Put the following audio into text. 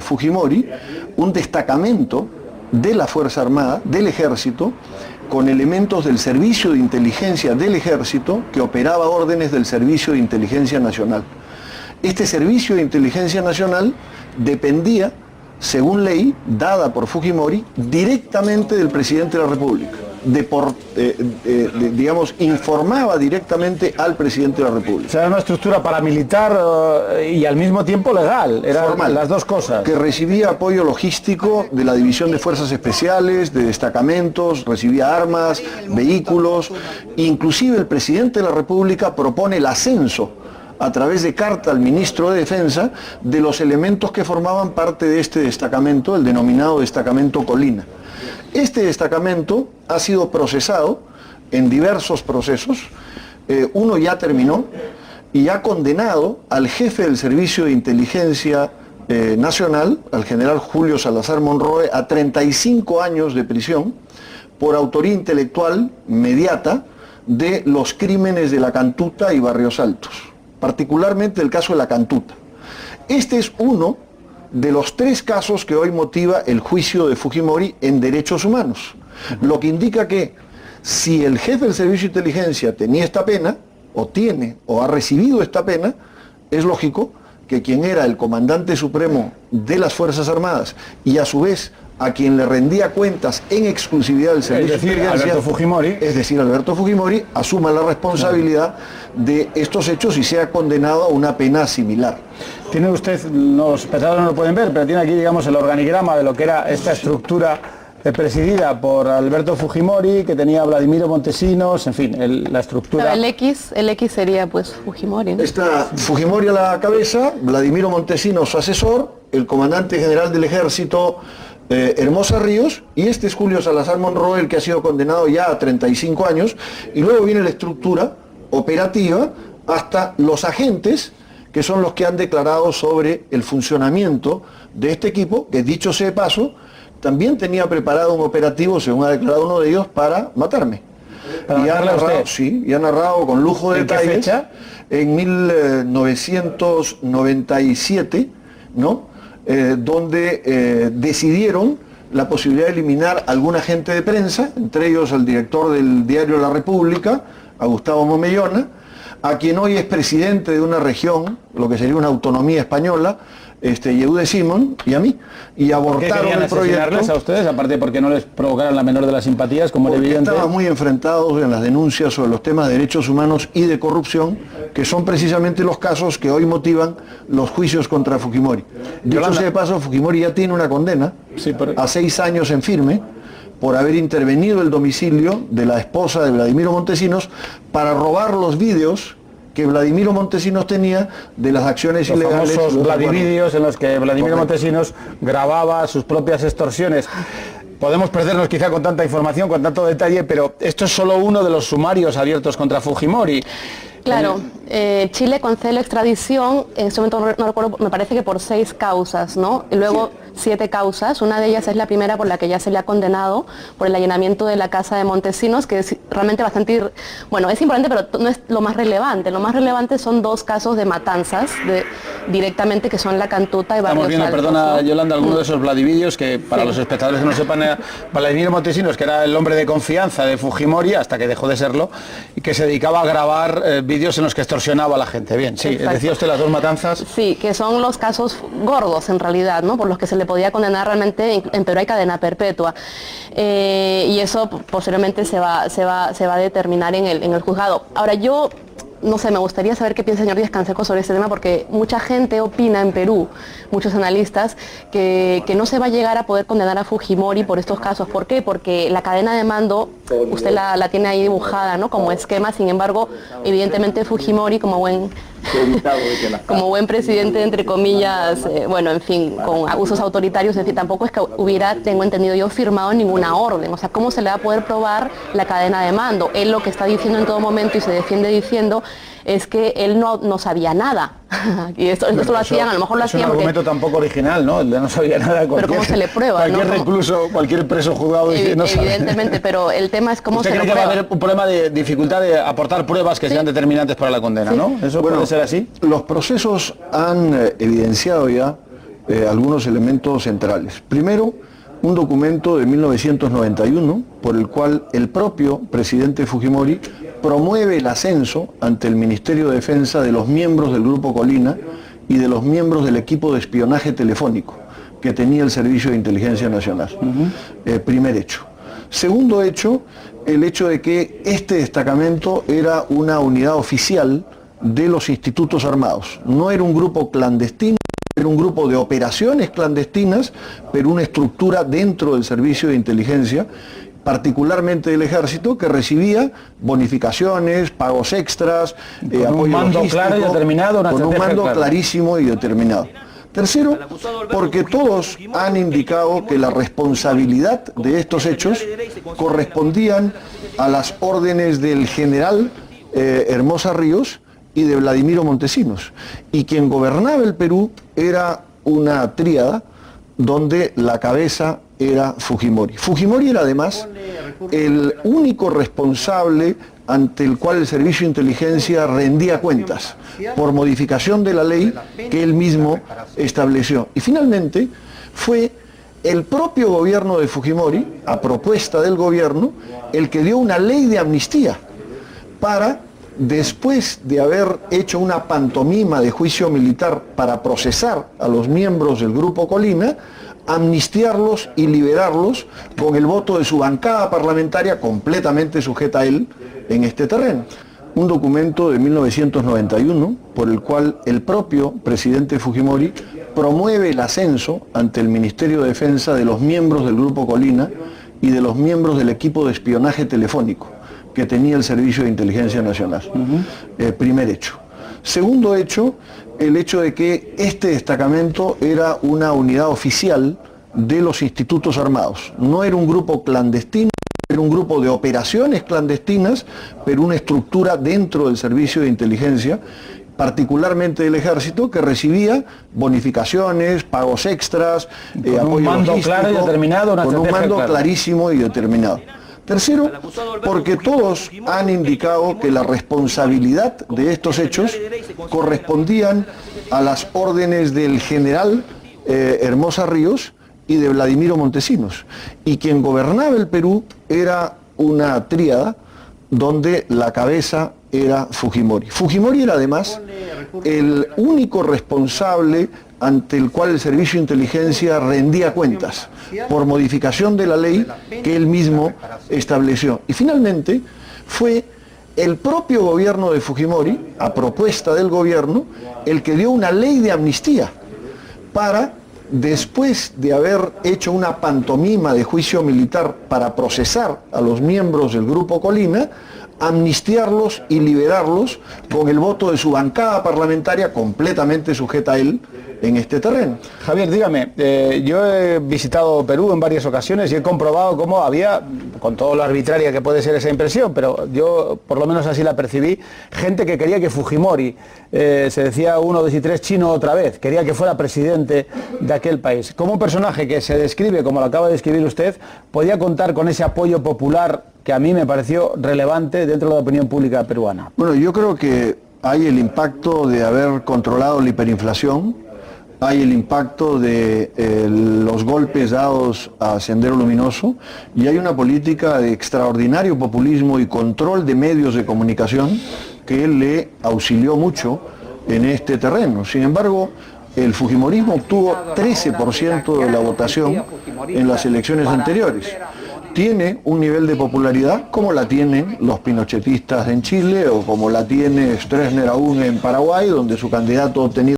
Fujimori un destacamento de la Fuerza Armada, del Ejército, con elementos del Servicio de Inteligencia del Ejército que operaba órdenes del Servicio de Inteligencia Nacional. Este Servicio de Inteligencia Nacional dependía, según ley dada por Fujimori, directamente del presidente de la República. Digamos, informaba directamente al presidente de la República. O sea, era una estructura paramilitar y al mismo tiempo legal, eran las dos cosas. Que recibía apoyo logístico de la División de Fuerzas Especiales, de destacamentos, recibía armas, vehículos, inclusive el presidente de la República propone el ascenso a través de carta al ministro de Defensa de los elementos que formaban parte de este destacamento, el denominado destacamento Colina. Este destacamento ha sido procesado en diversos procesos, uno ya terminó y ha condenado al jefe del Servicio de Inteligencia Nacional, al general Julio Salazar Monroe, a 35 años de prisión por autoría intelectual mediata de los crímenes de La Cantuta y Barrios Altos, particularmente el caso de La Cantuta. Este es uno de los 3 casos que hoy motiva el juicio de Fujimori en derechos humanos. Lo que indica que si el jefe del Servicio de Inteligencia tenía esta pena, o tiene, o ha recibido esta pena, es lógico que quien era el comandante supremo de las Fuerzas Armadas y a su vez a quien le rendía cuentas en exclusividad del Servicio de Inteligencia, Alberto Fujimori, asuma la responsabilidad de estos hechos y sea condenado a una pena similar. Tiene usted, los espectadores no lo pueden ver, pero tiene aquí, digamos, el organigrama de lo que era esta estructura presidida por Alberto Fujimori, que tenía a Vladimiro Montesinos, en fin, la estructura... El X sería pues Fujimori, ¿no? Está Fujimori a la cabeza, Vladimiro Montesinos su asesor, el comandante general del Ejército Hermosa Ríos, y este es Julio Salazar Monroe, el que ha sido condenado ya a 35 años, y luego viene la estructura operativa hasta los agentes, que son los que han declarado sobre el funcionamiento de este equipo, que dicho sea de paso, también tenía preparado un operativo, según ha declarado uno de ellos, para matarme. Y ha narrado con lujo de detalles. ¿En qué fecha? En 1997, ¿no? Donde decidieron la posibilidad de eliminar a algún agente de prensa, entre ellos al director del diario La República, a Gustavo Momellona, a quien hoy es presidente de una región, lo que sería una autonomía española, Yehude Simón, y a mí, y abortaron el proyecto. A ustedes, aparte porque no les provocaran la menor de las simpatías, como era evidente. Estaban muy enfrentados en las denuncias sobre los temas de derechos humanos y de corrupción, que son precisamente los casos que hoy motivan los juicios contra Fujimori. Dicho sea de paso, Fujimori ya tiene una condena a 6 años en firme por haber intervenido el domicilio de la esposa de Vladimiro Montesinos para robar los vídeos que Vladimiro Montesinos tenía de las acciones ilegales. Los famosos Vladivídeos en los que Vladimiro Montesinos grababa sus propias extorsiones. Podemos perdernos quizá con tanta información, con tanto detalle, pero esto es solo uno de los sumarios abiertos contra Fujimori. Claro, Chile concede la extradición, en este momento no recuerdo, me parece que por 6 causas, ¿no? Y luego 7 causas, una de ellas es la primera por la que ya se le ha condenado, por el allanamiento de la casa de Montesinos, que es realmente bastante, bueno, es importante, pero no es lo más relevante. Lo más relevante son 2 casos de matanzas, directamente, que son La Cantuta y Barrios Altos. Estamos viendo, perdona Yolanda, algunos de esos Vladivídeos que, para los espectadores que no sepan, Vladimiro Montesinos, que era el hombre de confianza de Fujimori, hasta que dejó de serlo, y que se dedicaba a grabar vídeos en los que extorsionaba a la gente. Bien, sí, exacto. Decía usted las 2 matanzas. Sí, que son los casos gordos en realidad, ¿no? Por los que se le podía condenar realmente, en Perú hay cadena perpetua. Y eso posteriormente se va a determinar en el juzgado. Ahora yo, no sé, me gustaría saber qué piensa el señor Díaz Canseco sobre este tema, porque mucha gente opina en Perú, muchos analistas, que no se va a llegar a poder condenar a Fujimori por estos casos. ¿Por qué? Porque la cadena de mando, usted la tiene ahí dibujada, ¿no? Como esquema, sin embargo, evidentemente Fujimori, como buen presidente, entre comillas, bueno, en fin, con abusos autoritarios, en fin, tampoco es que hubiera, tengo entendido yo, firmado ninguna orden. O sea, ¿cómo se le va a poder probar la cadena de mando? Él lo que está diciendo en todo momento y se defiende diciendo es que él no sabía nada. Y esto lo hacían, a lo mejor lo hacían. Es un argumento tampoco original, ¿no? No sabía nada. Pero ¿cómo se le prueba? Cualquier recluso, cualquier preso juzgado dice no sabe. Evidentemente, pero el tema es cómo se le prueba. ¿Usted cree que va a haber un problema de dificultad de aportar pruebas que sean determinantes para la condena, no? ¿Eso puede ser así? Los procesos han evidenciado ya algunos elementos centrales. Primero, un documento de 1991 por el cual el propio presidente Fujimori promueve el ascenso ante el Ministerio de Defensa de los miembros del Grupo Colina y de los miembros del equipo de espionaje telefónico que tenía el Servicio de Inteligencia Nacional. Primer hecho. Segundo hecho, el hecho de que este destacamento era una unidad oficial de los institutos armados. No era un grupo clandestino, era un grupo de operaciones clandestinas, pero una estructura dentro del Servicio de Inteligencia, particularmente del Ejército, que recibía bonificaciones, pagos extras, con un mando claro y determinado, con un mando clarísimo y determinado. Tercero, porque todos han indicado que la responsabilidad de estos hechos correspondían a las órdenes del general Hermosa Ríos y de Vladimiro Montesinos. Y quien gobernaba el Perú era una tríada donde la cabeza era Fujimori. Fujimori era además el único responsable ante el cual el Servicio de Inteligencia rendía cuentas por modificación de la ley que él mismo estableció. Y finalmente fue el propio gobierno de Fujimori, a propuesta del gobierno, el que dio una ley de amnistía para, después de haber hecho una pantomima de juicio militar para procesar a los miembros del Grupo Colina, amnistiarlos y liberarlos con el voto de su bancada parlamentaria completamente sujeta a él en este terreno. Un documento de 1991 por el cual el propio presidente Fujimori promueve el ascenso ante el Ministerio de Defensa de los miembros del Grupo Colina y de los miembros del equipo de espionaje telefónico que tenía el Servicio de Inteligencia Nacional. Primer hecho. Segundo hecho, el hecho de que este destacamento era una unidad oficial de los institutos armados. No era un grupo clandestino, era un grupo de operaciones clandestinas, pero una estructura dentro del Servicio de Inteligencia, particularmente del Ejército, que recibía bonificaciones, pagos extras, apoyo un mando claro y determinado, con un mando clarísimo y determinado. Tercero, porque todos han indicado que la responsabilidad de estos hechos correspondían a las órdenes del general Hermosa Ríos y de Vladimiro Montesinos. Y quien gobernaba el Perú era una tríada donde la cabeza era Fujimori. Fujimori era además el único responsable ante el cual el Servicio de Inteligencia rendía cuentas por modificación de la ley que él mismo estableció. Y finalmente fue el propio gobierno de Fujimori, a propuesta del gobierno, el que dio una ley de amnistía para, después de haber hecho una pantomima de juicio militar para procesar a los miembros del Grupo Colina, amnistiarlos y liberarlos con el voto de su bancada parlamentaria completamente sujeta a él en este terreno. Javier, dígame, yo he visitado Perú en varias ocasiones y he comprobado cómo había, con todo lo arbitraria que puede ser esa impresión, pero yo por lo menos así la percibí, gente que quería que Fujimori, se decía 1, 2 y 3 chino otra vez, quería que fuera presidente de aquel país. Como un personaje que se describe, como lo acaba de describir usted, podía contar con ese apoyo popular que a mí me pareció relevante dentro de la opinión pública peruana. Bueno, yo creo que hay el impacto de haber controlado la hiperinflación, hay el impacto de los golpes dados a Sendero Luminoso y hay una política de extraordinario populismo y control de medios de comunicación que le auxilió mucho en este terreno. Sin embargo, el fujimorismo obtuvo 13% de la votación en las elecciones anteriores. Tiene un nivel de popularidad como la tienen los pinochetistas en Chile o como la tiene Stroessner aún en Paraguay, donde su candidato ha obtenido